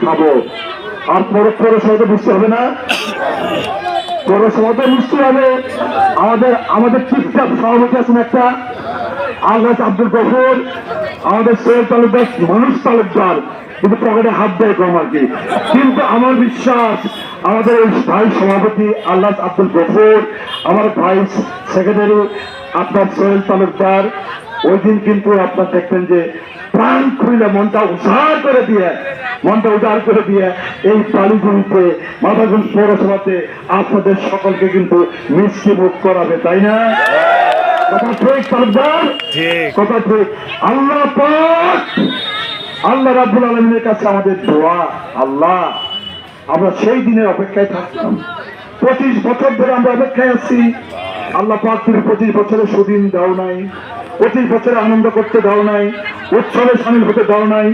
খাবো। আর পৌরসভা তো বুঝতে হবে না, পৌরসভা তো বুঝতে হবে। আমাদের চুপচাপ সভাপতি আছেন একটা আলহাজ আব্দুল গফুর, আমাদের সোহেল তালুকদার মানুষ তালুকদার কিন্তু পকেটে হাত দেয় কম আর কি। কিন্তু আমার বিশ্বাস আমাদের এই ভাই সভাপতি আলহাজ আব্দুল গফুর, আমার ভাইস সেক্রেটারি আপনার সোহেল তালুকদার, ওই দিন কিন্তু আপনার দেখবেন যে প্রাণ খুলে মনটা উজাড় করে দিয়ে এই বালিগুলিতে মাথাগঞ্জ পৌরসভাতে আপনাদের সকলকে কিন্তু মিষ্টি ভোগ করাবে, তাই না? কথা ঠিক তালুকদার, কথা ঠিক। আল্লাহ পাক, আল্লাহ রাব্বুল আলামিনের কাছে আমাদের দোয়া, আল্লাহ আমরা সেই দিনের অপেক্ষায় থাকতাম। 25 বছর ধরে আমরা অপেক্ষায় আছি। আল্লাহ পাক তুমি 25 বছরের সুদিন দাও নাই, 25 বছরে আনন্দ করতে দাও নাই, উৎসবে সামিল হতে দাও নাই,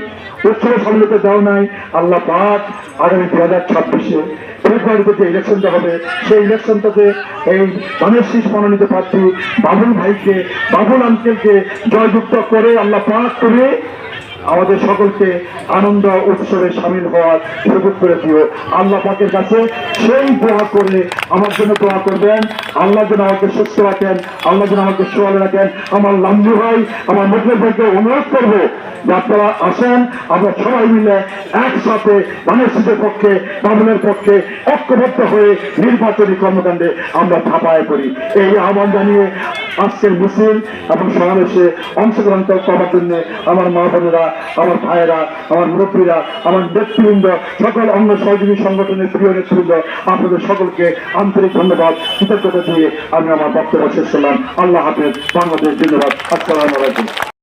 উৎসবে সামিল হতে দাও নাই। আল্লাহ পাক আগামী 2026-এ ফেব্রুয়ারিতে যে ইলেকশনটা হবে সেই ইলেকশনটাতে এই ধানের শীষ মনোনীত প্রার্থী বাবুল ভাইকে, বাবুল আঙ্কেলকে জয়যুক্ত করে আল্লাহ পাক করে আমাদের সকলকে আনন্দ উৎসবে সামিল হওয়ার সুযোগ করে দিও। আল্লাহ পাকের কাছে সেই দোয়া করে আমার জন্য দোয়া করবেন, আল্লাহ যেন আমাকে সুস্থ রাখেন, আল্লাহ যেন আমাকে সোয়ালে রাখেন। আমার লাম্বু ভাই, আমার মুখলেস ভাইকে অনুরোধ করবো যে আপনারা আসেন, আমরা সবাই মিলে একসাথে ধানের শীষের পক্ষে, বাবুলের পক্ষে ঐক্যবদ্ধ হয়ে নির্বাচনী কর্মকাণ্ডে আমরা ঝাঁপায় করি। এই আহ্বান জানিয়ে আজকের মিছিল এবং সমাবেশে অংশগ্রহণ করার জন্য আমার মা বোনেরা, আমার ভাইয়েরা, আমার মুরব্বীরা, আমার নেতৃবৃন্দ, সকল অঙ্গ সহযোগী সংগঠনের প্রিয় নেতৃবৃন্দ, আপনাদের সকলকে আন্তরিক ধন্যবাদ কৃতজ্ঞতা দিয়ে আমি আমার বক্তব্য শেষ করলাম। আল্লাহ হাফেজ, বাংলাদেশ জিন্দাবাদ। আসসালামু আলাইকুম।